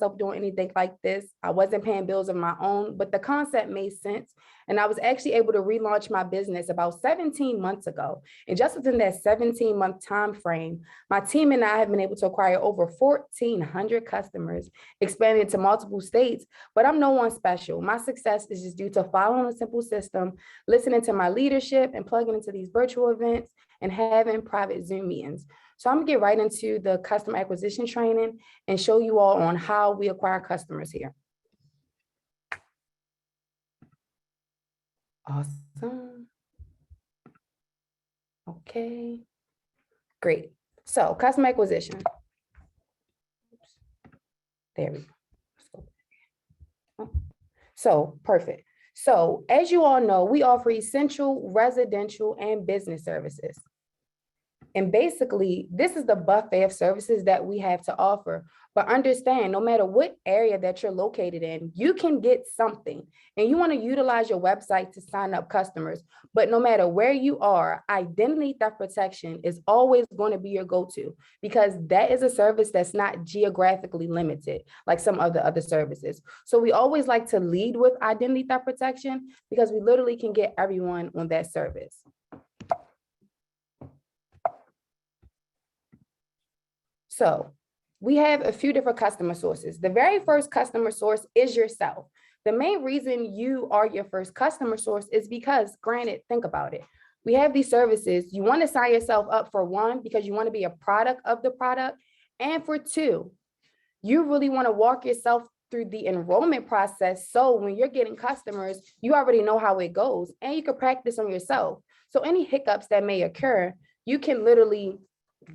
myself doing anything like this. I wasn't paying bills of my own, but the concept made sense. And I was actually able to relaunch my business about 17 months ago. And just within that 17-month time frame, my team and I have been able to acquire over 1,400 customers, expanding to multiple states. But I'm no one special. My success is just due to following a simple system, listening to my leadership, and plugging into these virtual events and having private Zoom meetings. So I'm gonna get right into the customer acquisition training and show you all on how we acquire customers here. Awesome. Okay, great. So customer acquisition. Oops. There we go. So perfect. So as you all know, we offer essential residential and business services. And basically, this is the buffet of services that we have to offer. But understand, no matter what area that you're located in, you can get something. And you want to utilize your website to sign up customers. But no matter where you are, identity theft protection is always going to be your go-to, because that is a service that's not geographically limited like some of the other services. So we always like to lead with identity theft protection because we literally can get everyone on that service. So we have a few different customer sources. The very first customer source is yourself. The main reason you are your first customer source is because, granted, think about it. We have these services. You want to sign yourself up for one, because you want to be a product of the product. And for two, you really want to walk yourself through the enrollment process. So when you're getting customers, you already know how it goes and you can practice on yourself. So any hiccups that may occur, you can literally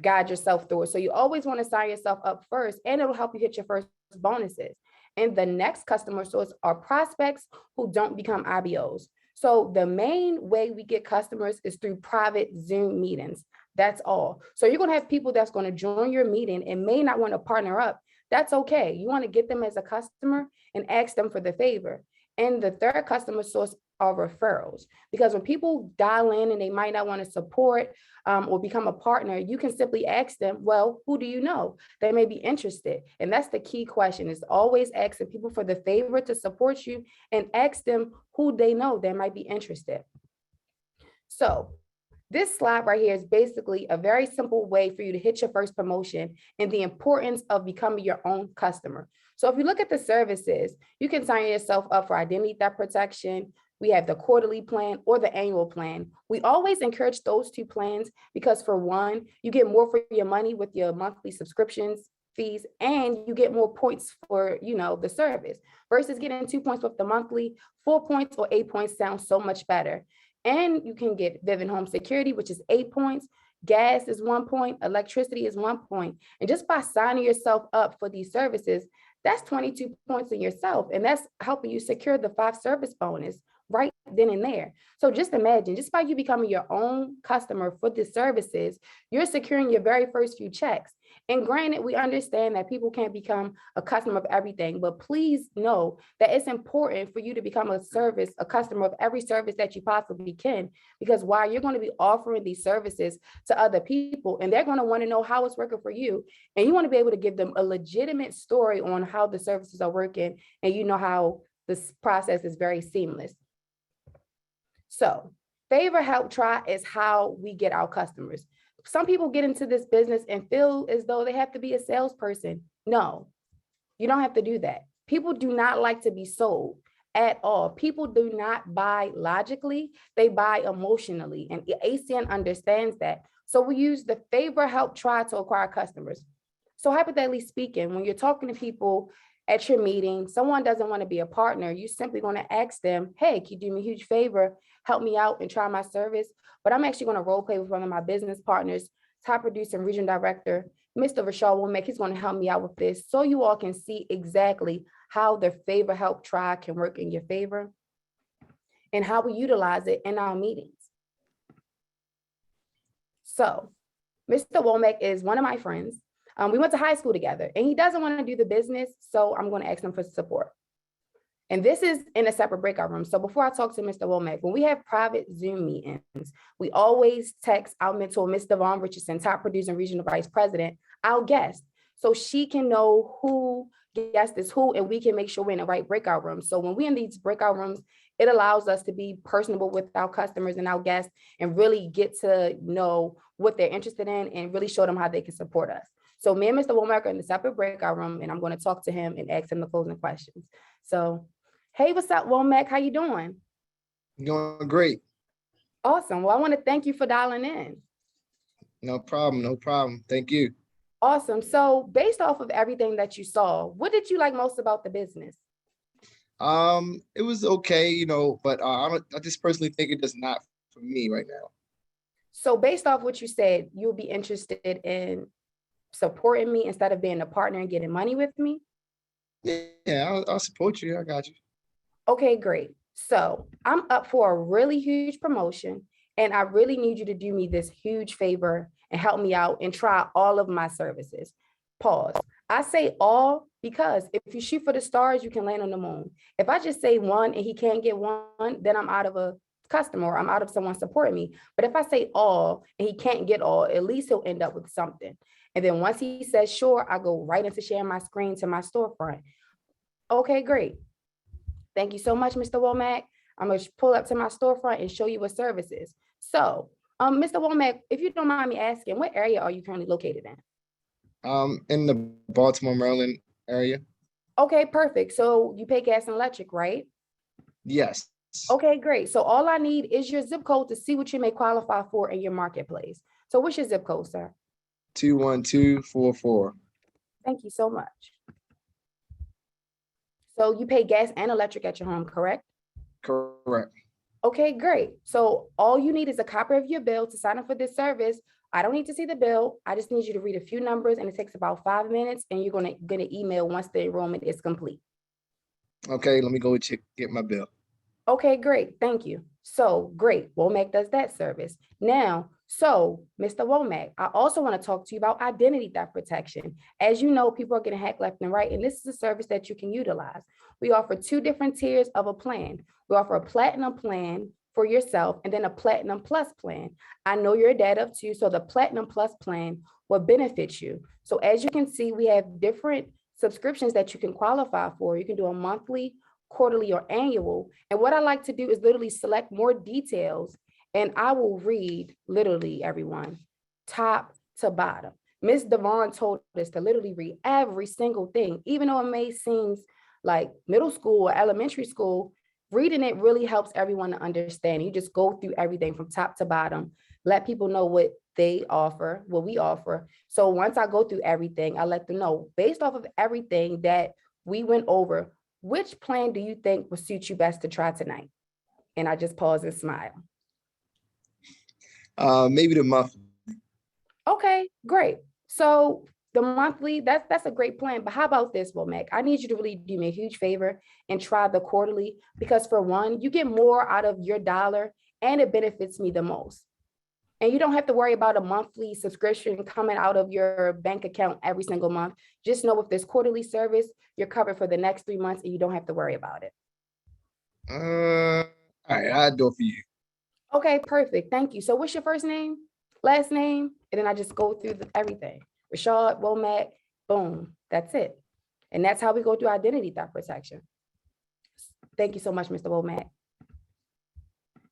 guide yourself through it. So you always want to sign yourself up first, and it'll help you hit your first bonuses. And the next customer source are prospects who don't become IBOs. So the main way we get customers is through private Zoom meetings. That's all. So you're going to have people that's going to join your meeting and may not want to partner up. That's okay. You want to get them as a customer and ask them for the favor. And the third customer source are referrals, because when people dial in and they might not want to support or become a partner, you can simply ask them, well, who do you know? They may be interested. And that's the key question, is always asking people for the favor to support you and ask them who they know that might be interested. So this slide right here is basically a very simple way for you to hit your first promotion and the importance of becoming your own customer. So if you look at the services, you can sign yourself up for identity theft protection. We have the quarterly plan or the annual plan. We always encourage those two plans because, for one, you get more for your money with your monthly subscriptions fees, and you get more points for, the service versus getting 2 points with the monthly. 4 points or 8 points sounds so much better. And you can get Vivint Home Security, which is 8 points. Gas is 1 point. Electricity is 1 point. And just by signing yourself up for these services, that's 22 points in yourself. And that's helping you secure the 5 service bonus right then and there. So just imagine, just by you becoming your own customer for the services, you're securing your very first few checks. And granted, we understand that people can't become a customer of everything, but please know that it's important for you to become a customer of every service that you possibly can, because while you're going to be offering these services to other people, and they're going to want to know how it's working for you, and you want to be able to give them a legitimate story on how the services are working, and how this process is very seamless. So favor, help, try is how we get our customers. Some people get into this business and feel as though they have to be a salesperson. No, you don't have to do that. People do not like to be sold at all. People do not buy logically, they buy emotionally. And ACN understands that. So we use the favor, help, try to acquire customers. So hypothetically speaking, when you're talking to people at your meeting, someone doesn't want to be a partner, you're simply going to ask them, hey, can you do me a huge favor, help me out and try my service? But I'm actually going to role play with one of my business partners, top producer and regional director, Mr. Rashad Womack. He's going to help me out with this so you all can see exactly how the favor, help, try can work in your favor and how we utilize it in our meetings. So Mr. Womack is one of my friends. We went to high school together, and he doesn't want to do the business, so I'm going to ask him for support. And this is in a separate breakout room. So before I talk to Mr. Womack, when we have private Zoom meetings, we always text our mentor, Ms. Devon Richardson, top producer and regional vice president, our guest, so she can know who guest is who, and we can make sure we're in the right breakout rooms. So when we're in these breakout rooms, it allows us to be personable with our customers and our guests and really get to know what they're interested in and really show them how they can support us. So me and Mr. Womack are in the separate breakout room, and I'm going to talk to him and ask him the closing questions. So, hey, what's up, Womack? How you doing? Doing great. Awesome. Well, I want to thank you for dialing in. No problem. No problem. Thank you. Awesome. So based off of everything that you saw, what did you like most about the business? It was okay, but I just personally think it is not for me right now. So based off what you said, you'll be interested in supporting me instead of being a partner and getting money with me? Yeah, I'll support you. I got you. Okay, great. So I'm up for a really huge promotion, and I really need you to do me this huge favor and help me out and try all of my services. Pause. I say all because if you shoot for the stars, you can land on the moon. If I just say one and he can't get one, then I'm out of a customer, or I'm out of someone supporting me. But if I say all and he can't get all, at least he'll end up with something. And then once he says sure, I go right into sharing my screen to my storefront. Okay, great. Thank you so much, Mr. Womack. I'm going to pull up to my storefront and show you what service is. So, Mr. Womack, if you don't mind me asking, what area are you currently located in? In the Baltimore, Maryland area. Okay, perfect. So you pay gas and electric, right? Yes. Okay, great. So all I need is your zip code to see what you may qualify for in your marketplace. So what's your zip code, sir? 21244. Thank you so much. So you pay gas and electric at your home, correct? Correct. Okay, great. So all you need is a copy of your bill to sign up for this service. I don't need to see the bill. I just need you to read a few numbers, and it takes about 5 minutes, and you're gonna email once the enrollment is complete. Okay, let me go get my bill. Okay, great. Thank you. So great. Womack does that service. Now, so Mr. Womack, I also want to talk to you about identity theft protection. As you know, people are getting hacked left and right, and this is a service that you can utilize. We offer 2 different tiers of a plan. We offer a platinum plan for yourself and then a platinum plus plan. I know you're a dad of 2, so the platinum plus plan will benefit you. So as you can see, we have different subscriptions that you can qualify for. You can do a monthly, quarterly, or annual. And what I like to do is literally select more details, and I will read literally, everyone, top to bottom. Miss Devon told us to literally read every single thing, even though it may seem like middle school or elementary school. Reading it really helps everyone to understand. You just go through everything from top to bottom, let people know what they offer, what we offer. So once I go through everything, I let them know based off of everything that we went over, which plan do you think will suit you best to try tonight? And I just pause and smile. Maybe the monthly. Okay, great. So the monthly, that's a great plan. But how about this, Womack? I need you to really do me a huge favor and try the quarterly, because for one, you get more out of your dollar and it benefits me the most. And you don't have to worry about a monthly subscription coming out of your bank account every single month. Just know with this quarterly service, you're covered for the next 3 months and you don't have to worry about it. All right, I'll do it for you. Okay, perfect. Thank you. So what's your first name, last name? And then I just go through everything. Rashad, Womack, boom, that's it. And that's how we go through identity theft protection. Thank you so much, Mr. Womack.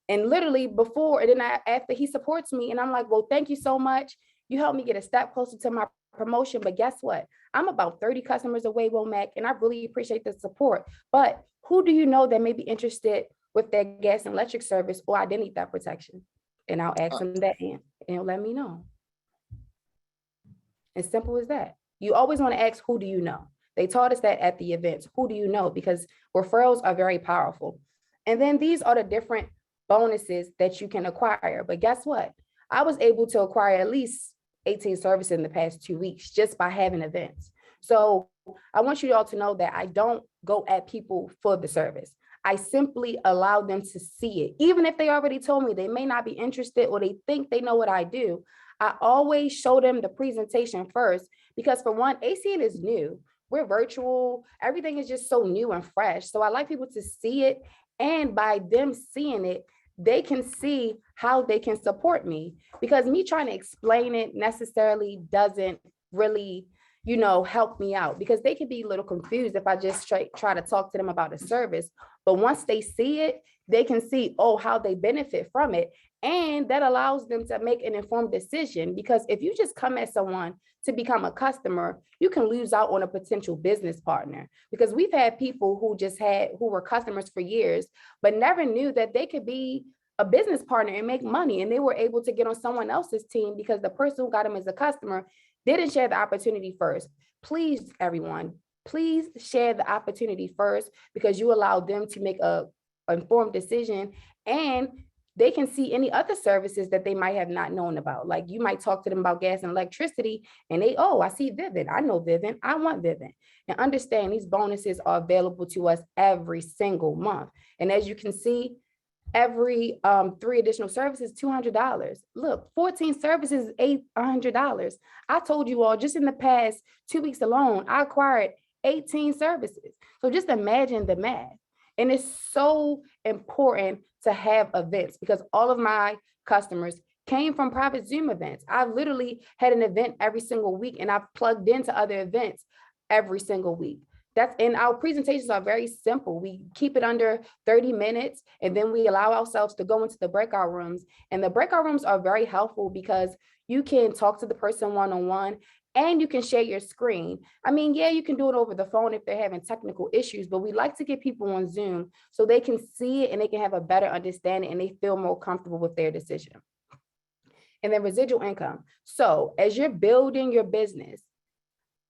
And literally before, and then after he supports me, and I'm like, well, thank you so much. You helped me get a step closer to my promotion. But guess what? I'm about 30 customers away, Womack, and I really appreciate the support. But who do you know that may be interested with their gas and electric service or identity theft protection? And I'll ask them that, and he'll let me know. As simple as that. You always want to ask, who do you know? They taught us that at the events. Who do you know? Because referrals are very powerful. And then these are the different bonuses that you can acquire. But guess what? I was able to acquire at least 18 services in the past 2 weeks just by having events. So I want you all to know that I don't go at people for the service. I simply allow them to see it. Even if they already told me they may not be interested or they think they know what I do, I always show them the presentation first, because for one, ACN is new. We're virtual. Everything is just so new and fresh. So I like people to see it. And by them seeing it, they can see how they can support me, because me trying to explain it necessarily doesn't really help me out, because they could be a little confused if I just try to talk to them about a service. But once they see it, they can see, oh, how they benefit from it. And that allows them to make an informed decision, because if you just come at someone to become a customer, you can lose out on a potential business partner, because we've had people who were customers for years, but never knew that they could be a business partner and make money. And they were able to get on someone else's team because the person who got them as a customer didn't share the opportunity first. Please, everyone, please share the opportunity first, because you allow them to make a informed decision, and they can see any other services that they might have not known about. Like, you might talk to them about gas and electricity, and oh, I see Vivint. I know Vivint. I want Vivint. And understand, these bonuses are available to us every single month. And as you can see, every 3 additional services, $200. Look, 14 services, $800. I told you all, just in the past 2 weeks alone, I acquired 18 services. So just imagine the math. And it's so important to have events, because all of my customers came from private Zoom events. I've literally had an event every single week, and I've plugged into other events every single week. And our presentations are very simple. We keep it under 30 minutes, and then we allow ourselves to go into the breakout rooms. And the breakout rooms are very helpful, because you can talk to the person one-on-one, and you can share your screen. I mean, yeah, you can do it over the phone if they're having technical issues, but we like to get people on Zoom so they can see it and they can have a better understanding, and they feel more comfortable with their decision. And then residual income. So as you're building your business,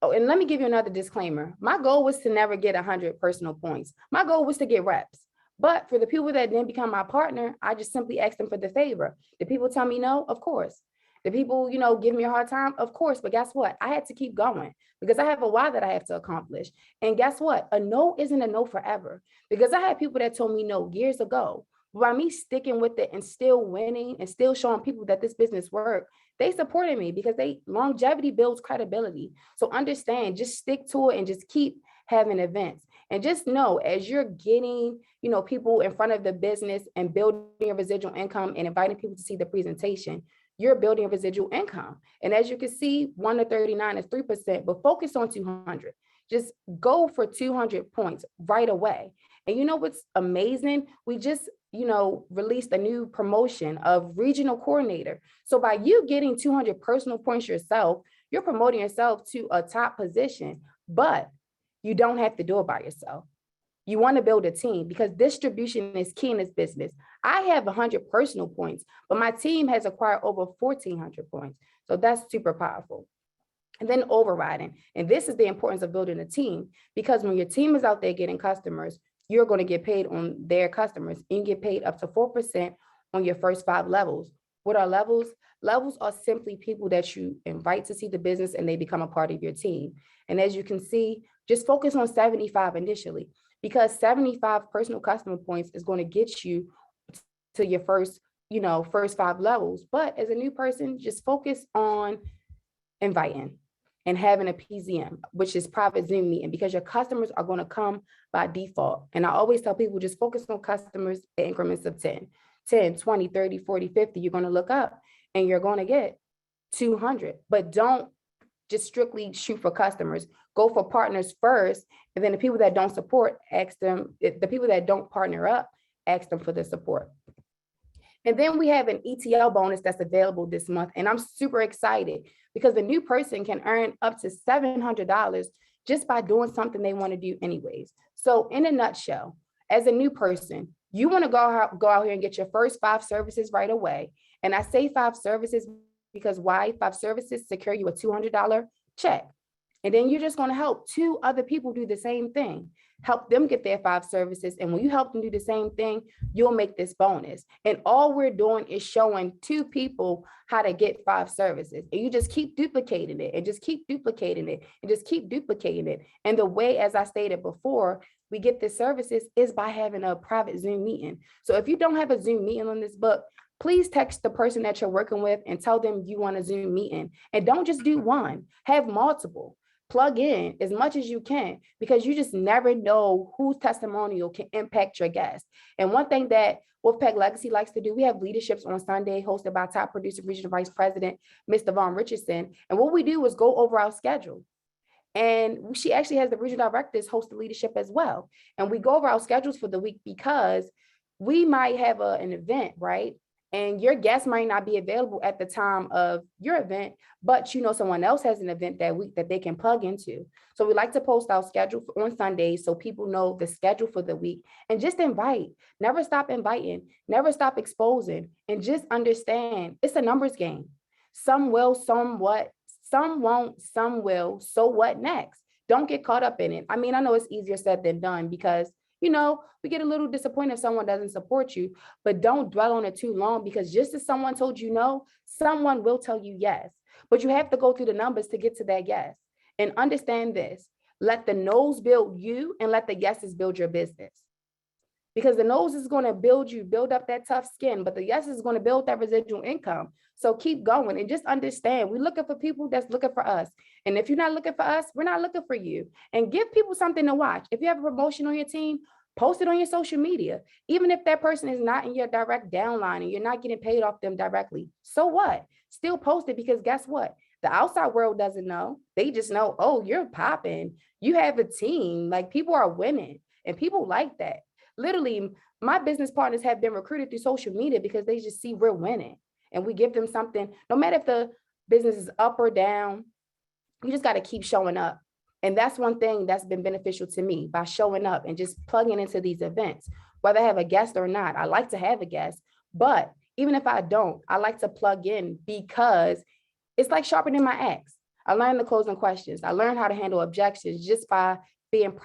oh, and let me give you another disclaimer. My goal was to never get 100 personal points. My goal was to get reps. But for the people that didn't become my partner, I just simply asked them for the favor. The people tell me no? Of course. The people, give me a hard time? Of course. But guess what? I had to keep going, because I have a why that I have to accomplish. And guess what? A no isn't a no forever, because I had people that told me no years ago. By me sticking with it and still winning and still showing people that this business worked, they supported me, because longevity builds credibility. So understand, just stick to it and just keep having events. And just know, as you're getting, people in front of the business and building your residual income and inviting people to see the presentation, you're building a residual income. And as you can see, 1 to 39 is 3%, but focus on 200. Just go for 200 points right away. And you know what's amazing? We just released a new promotion of regional coordinator. So by you getting 200 personal points yourself, you're promoting yourself to a top position, but you don't have to do it by yourself. You want to build a team, because distribution is key in this business. I have 100 personal points, but my team has acquired over 1,400 points. So that's super powerful. And then overriding. And this is the importance of building a team, because when your team is out there getting customers, you're going to get paid on their customers. You can get paid up to 4% on your first 5 levels. What are levels? Levels are simply people that you invite to see the business and they become a part of your team. And as you can see, just focus on 75 initially, because 75 personal customer points is going to get you to your first 5 levels. But as a new person, just focus on inviting and having a PZM, which is private Zoom meeting, because your customers are going to come by default. And I always tell people, just focus on customers in increments of 10, 20, 30, 40, 50. You're going to look up and you're going to get 200, but don't just strictly shoot for customers. Go for partners first. And then the people that don't support, ask them. The people that don't partner up, ask them for the support. And then we have an ETL bonus that's available this month. And I'm super excited, because the new person can earn up to $700 just by doing something they want to do anyways. So in a nutshell, as a new person, you want to go out here and get your first 5 services right away. And I say 5 services because why? 5 services secure you a $200 check. And then you're just going to help 2 other people do the same thing. Help them get their 5 services. And when you help them do the same thing, you'll make this bonus. And all we're doing is showing 2 people how to get 5 services. And you just keep duplicating it and just keep duplicating it and just keep duplicating it. And the way, as I stated before, we get the services is by having a private Zoom meeting. So if you don't have a Zoom meeting on this book, please text the person that you're working with and tell them you want a Zoom meeting. And don't just do one, have multiple. Plug in as much as you can, because you just never know whose testimonial can impact your guests. And one thing that Wolfpack Legacy likes to do, we have leaderships on Sunday hosted by top producer, regional vice president, Ms. Devon Richardson. And what we do is go over our schedule. And she actually has the regional directors host the leadership as well. And we go over our schedules for the week because we might have an event, right? And your guest might not be available at the time of your event, but you know someone else has an event that week that they can plug into. So we like to post our schedule on Sundays so people know the schedule for the week, and just invite. Never stop inviting, never stop exposing, and just understand it's a numbers game. Some will, some what, some won't, some will. So what next? Don't get caught up in it. I mean, I know it's easier said than done because, you know, we get a little disappointed if someone doesn't support you, but don't dwell on it too long, because just as someone told you no, someone will tell you yes. But you have to go through the numbers to get to that yes. And understand this: let the no's build you and let the yeses build your business. Because the nose is going to build you, build up that tough skin, but the yes is going to build that residual income. So keep going and just understand we're looking for people that's looking for us. And if you're not looking for us, we're not looking for you. And give people something to watch. If you have a promotion on your team, post it on your social media. Even if that person is not in your direct downline and you're not getting paid off them directly, so what? Still post it, because guess what? The outside world doesn't know. They just know, oh, you're popping. You have a team. Like, people are winning and people like that. Literally, my business partners have been recruited through social media because they just see we're winning, and we give them something. No matter if the business is up or down, you just got to keep showing up. And that's one thing that's been beneficial to me, by showing up and just plugging into these events, whether I have a guest or not. I like to have a guest, but even if I don't, I like to plug in, because it's like sharpening my axe. I learned the closing questions. I learned how to handle objections just by being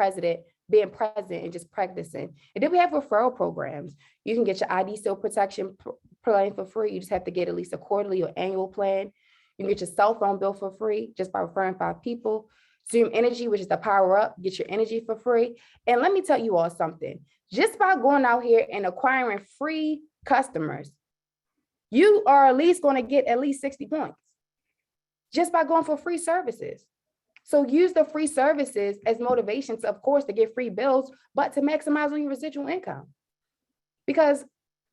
being present and just practicing. And then we have referral programs. You can get your ID seal protection plan for free. You just have to get at least a quarterly or annual plan. You can get your cell phone bill for free just by referring 5 people. Zoom Energy, which is the power up, get your energy for free. And let me tell you all something. Just by going out here and acquiring free customers, you are at least going to get at least 60 points just by going for free services. So use the free services as motivations, of course, to get free bills, but to maximize on your residual income, because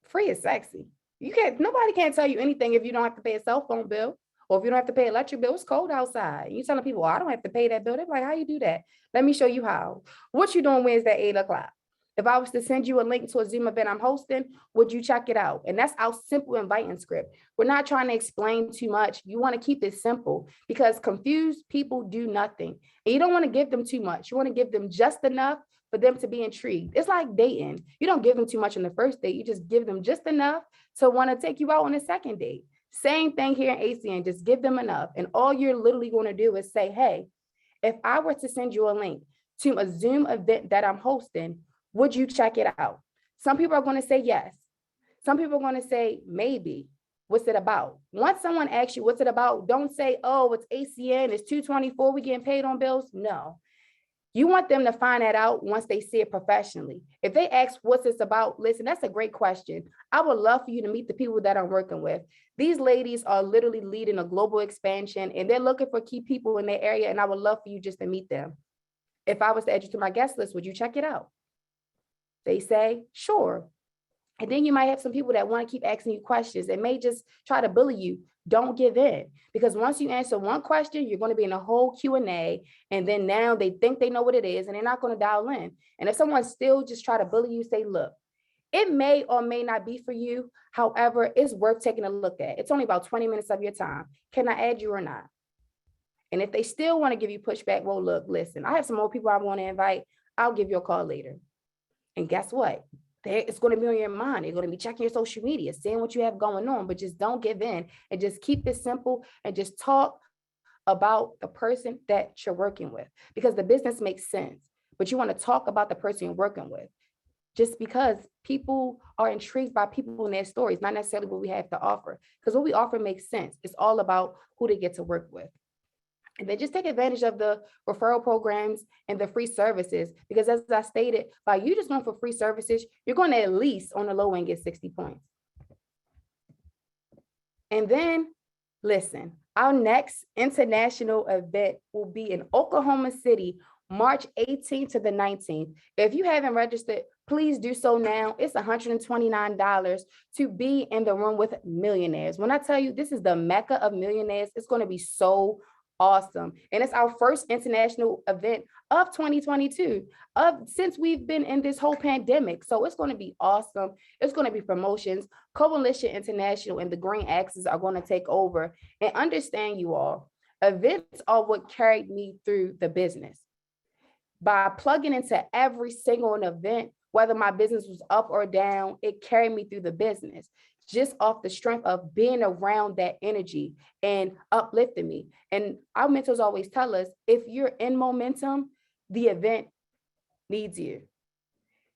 free is sexy. Nobody can tell you anything if you don't have to pay a cell phone bill, or if you don't have to pay an electric bill. It's cold outside. You telling people, oh, I don't have to pay that bill. They're like, how you do that? Let me show you how. What you doing Wednesday at 8:00? If I was to send you a link to a Zoom event I'm hosting, would you check it out? And that's our simple inviting script. We're not trying to explain too much. You want to keep it simple, because confused people do nothing. And you don't want to give them too much. You want to give them just enough for them to be intrigued. It's like dating. You don't give them too much on the first date. You just give them just enough to want to take you out on the second date. Same thing here in ACN, just give them enough. And all you're literally going to do is say, hey, if I were to send you a link to a Zoom event that I'm hosting, would you check it out? Some people are going to say yes. Some people are going to say maybe. What's it about? Once someone asks you what's it about, don't say, oh, it's ACN, it's 224, we getting paid on bills. No. You want them to find that out once they see it professionally. If they ask what's this about, listen, that's a great question. I would love for you to meet the people that I'm working with. These ladies are literally leading a global expansion, and they're looking for key people in their area, and I would love for you just to meet them. If I was to add you to my guest list, would you check it out? They say, sure. And then you might have some people that want to keep asking you questions and may just try to bully you. Don't give in, because once you answer one question, you're going to be in a whole Q&A. And then now they think they know what it is, and they're not going to dial in. And if someone still just try to bully you, say, look, it may or may not be for you. However, it's worth taking a look at. It's only about 20 minutes of your time. Can I add you or not? And if they still want to give you pushback, well, look, listen, I have some more people I want to invite. I'll give you a call later. And guess what? It's going to be on your mind. You're going to be checking your social media, seeing what you have going on, but just don't give in, and just keep it simple and just talk about the person that you're working with, because the business makes sense, but you want to talk about the person you're working with, just because people are intrigued by people and their stories, not necessarily what we have to offer, because what we offer makes sense. It's all about who they get to work with. And then just take advantage of the referral programs and the free services, because as I stated, by you just going for free services, you're going to at least on the low end get 60 points. And then listen, our next international event will be in Oklahoma City, March 18th to the 19th. If you haven't registered, please do so now. It's $129 to be in the room with millionaires. When I tell you this is the Mecca of millionaires, it's going to be so awesome. And it's our first international event of 2022, since we've been in this whole pandemic. So it's going to be awesome. It's going to be promotions. Coalition International and the Green Axis are going to take over. And understand, you all, events are what carried me through the business. By plugging into every single event, whether my business was up or down, it carried me through the business just off the strength of being around that energy and uplifting me. And our mentors always tell us, if you're in momentum, the event needs you.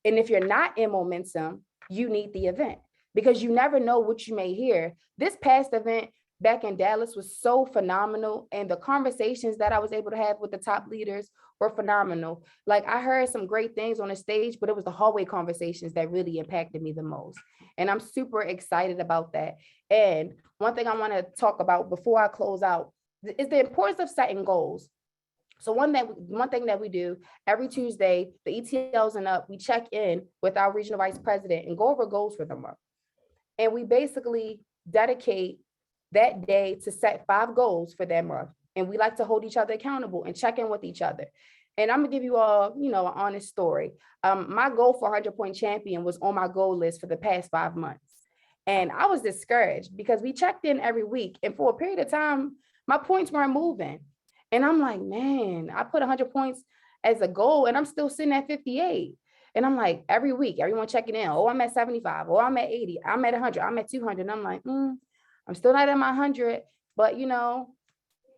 And if you're not in momentum, you need the event, because you never know what you may hear. This past event back in Dallas was so phenomenal. And the conversations that I was able to have with the top leaders were phenomenal. Like, I heard some great things on the stage, but it was the hallway conversations that really impacted me the most. And I'm super excited about that. And one thing I want to talk about before I close out is the importance of setting goals. So one thing that we do every Tuesday, the ETLs and up, we check in with our regional vice president and go over goals for the month. And we basically dedicate that day to set 5 goals for that month. And we like to hold each other accountable and check in with each other. And I'm gonna give you all, an honest story. My goal for 100-point champion was on my goal list for the past 5 months. And I was discouraged because we checked in every week. And for a period of time, my points weren't moving. And I'm like, man, I put 100 points as a goal and I'm still sitting at 58. And I'm like, every week, everyone checking in. Oh, I'm at 75. Oh, I'm at 80. I'm at 100. I'm at 200. And I'm like, I'm still not at my 100, but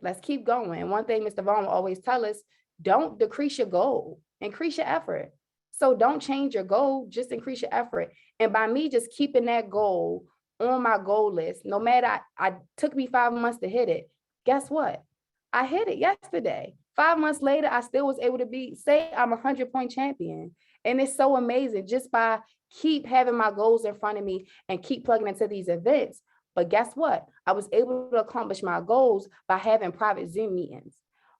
let's keep going. One thing Mr. Vaughn will always tell us, don't decrease your goal, increase your effort. So don't change your goal, just increase your effort. And by me just keeping that goal on my goal list, no matter, I took me 5 months to hit it. Guess what? I hit it yesterday. 5 months later, I still was able to say I'm a 100-point champion. And it's so amazing just by keep having my goals in front of me and keep plugging into these events. But guess what? I was able to accomplish my goals by having private Zoom meetings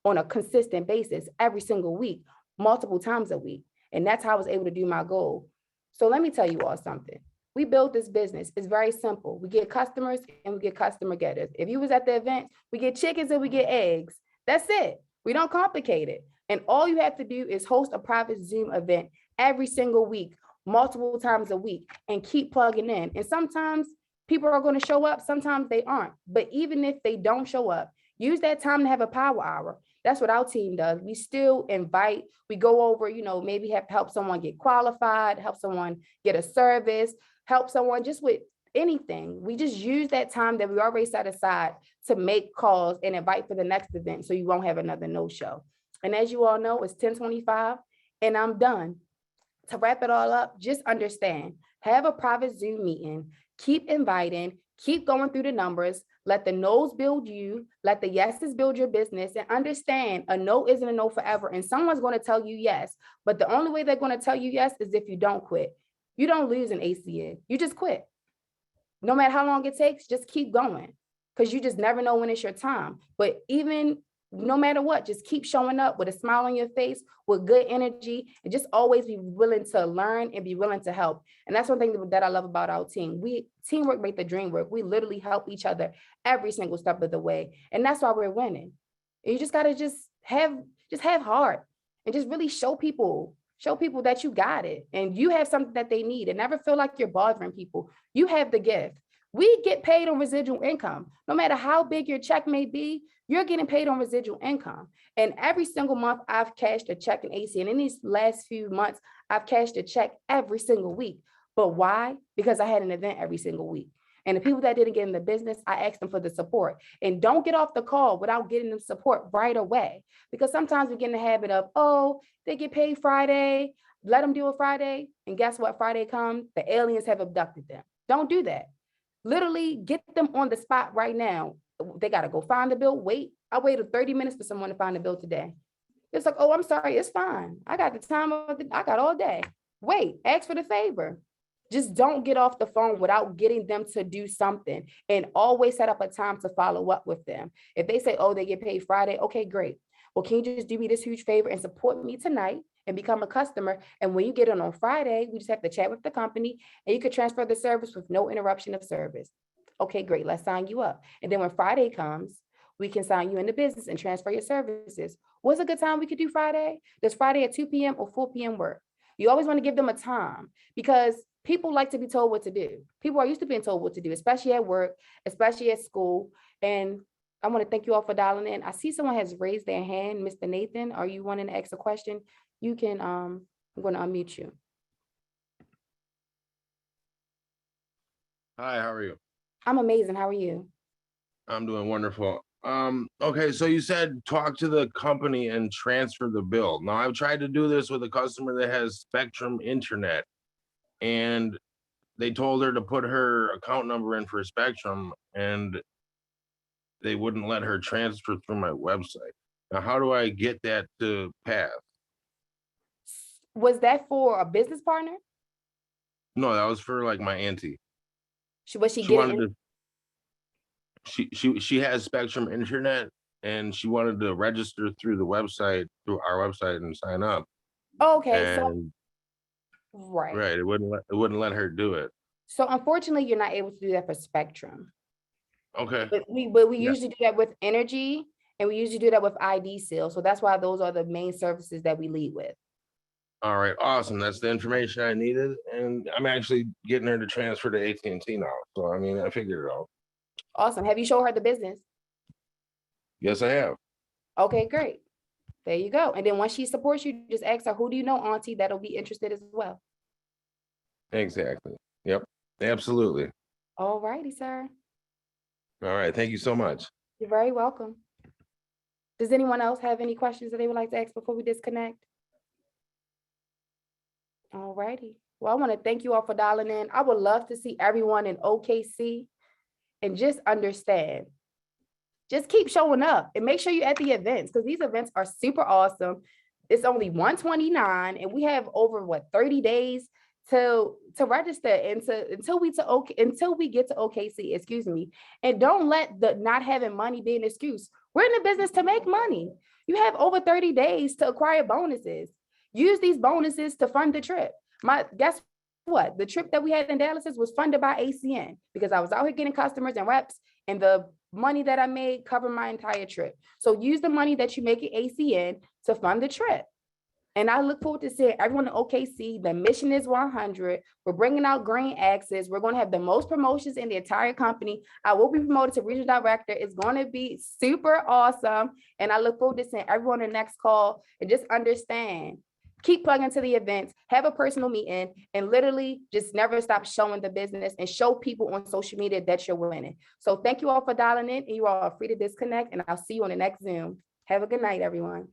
on a consistent basis every single week, multiple times a week. And that's how I was able to do my goal. So let me tell you all something. We built this business. It's very simple. We get customers and we get customer getters. If you was at the event, we get chickens and we get eggs. That's it. We don't complicate it. And all you have to do is host a private Zoom event every single week, multiple times a week, and keep plugging in. And sometimes people are going to show up. Sometimes they aren't. But even if they don't show up, use that time to have a power hour. That's what our team does. We still invite, we go over, maybe have to help someone get qualified, help someone get a service, help someone just with anything. We just use that time that we already set aside to make calls and invite for the next event so you won't have another no-show. And as you all know, it's 10:25 and I'm done. To wrap it all up, just understand, have a private Zoom meeting, keep inviting, keep going through the numbers, let the no's build you, let the yeses build your business, and understand a no isn't a no forever. And someone's going to tell you yes, but the only way they're going to tell you yes is if you don't quit. You don't lose an ACN, you just quit. No matter how long it takes, just keep going, because you just never know when it's your time. But even no matter what, just keep showing up with a smile on your face, with good energy, and just always be willing to learn and be willing to help. And that's one thing that I love about our team. Teamwork makes the dream work. We literally help each other every single step of the way. And that's why we're winning. And you just got to just have heart and just really show people that you got it and you have something that they need, and never feel like you're bothering people. You have the gift. We get paid on residual income. No matter how big your check may be, you're getting paid on residual income. And every single month I've cashed a check in AC. And in these last few months, I've cashed a check every single week. But why? Because I had an event every single week. And the people that didn't get in the business, I asked them for the support. And don't get off the call without getting them support right away. Because sometimes we get in the habit of, oh, they get paid Friday, let them do it Friday. And guess what? Friday comes, the aliens have abducted them. Don't do that. Literally get them on the spot right now. They got to go find the bill. Wait, I waited 30 minutes for someone to find the bill today. It's like, oh, I'm sorry. It's fine. I got the time. I got all day. Wait, ask for the favor. Just don't get off the phone without getting them to do something, and always set up a time to follow up with them. If they say, oh, they get paid Friday. Okay, great. Well, can you just do me this huge favor and support me tonight and become a customer? And when you get it on Friday, we just have to chat with the company and you could transfer the service with no interruption of service. Okay, great. Let's sign you up. And then when Friday comes, We can sign you into business and transfer your services. What's a good time we could do Friday? Does Friday at 2 p.m. or 4 p.m. work? You always want to give them a time because people like to be told what to do. People are used to being told what to do, especially at work, especially at school. And I want to thank you all for dialing in. I see someone has raised their hand. Mr. Nathan, are you wanting to ask a question? You can, I'm going to unmute you. Hi, how are you? I'm amazing. How are you? I'm doing wonderful. Okay, so you said talk to the company and transfer the bill. Now, I've tried to do this with a customer that has Spectrum Internet, and they told her to put her account number in for Spectrum, and they wouldn't let her transfer through my website. Now, how do I get that to pass? Was that for a business partner? No, that was for like my auntie. Was she She getting wanted to. She has Spectrum Internet, and she wanted to register through the website, through our website, and sign up. Okay, so And right. right, it wouldn't let her do it. So unfortunately, you're not able to do that for Spectrum. Okay. But we Yeah. usually do that with Energy, and we usually do that with ID Seal. So that's why those are the main services that we lead with. All right. Awesome. That's the information I needed, and I'm actually getting her to transfer to AT&T now. So I mean, I figured it out. Awesome. Have you shown her the business? Yes, I have. Okay, great. There you go. And then once she supports you, just ask her, who do you know, Auntie, that'll be interested as well. Exactly. Yep. Absolutely. All righty, sir. All right. Thank you so much. You're very welcome. Does anyone else have any questions that they would like to ask before we disconnect? All righty. Well, I want to thank you all for dialing in. I would love to see everyone in OKC and just understand. Just keep showing up and make sure you're at the events because these events are super awesome. It's only $129 and we have over 30 days to register and until we get to OKC, excuse me. And don't let the not having money be an excuse. We're in the business to make money. You have over 30 days to acquire bonuses. Use these bonuses to fund the trip. Guess what? The trip that we had in Dallas was funded by ACN because I was out here getting customers and reps, and the money that I made covered my entire trip. So use the money that you make at ACN to fund the trip. And I look forward to seeing everyone in OKC. The mission is 100. We're bringing out green axes. We're going to have the most promotions in the entire company. I will be promoted to regional director. It's going to be super awesome. And I look forward to seeing everyone in the next call and just understand. Keep plugging to the events, have a personal meeting, and literally just never stop showing the business and show people on social media that you're winning. So thank you all for dialing in, and you all are free to disconnect, and I'll see you on the next Zoom. Have a good night, everyone.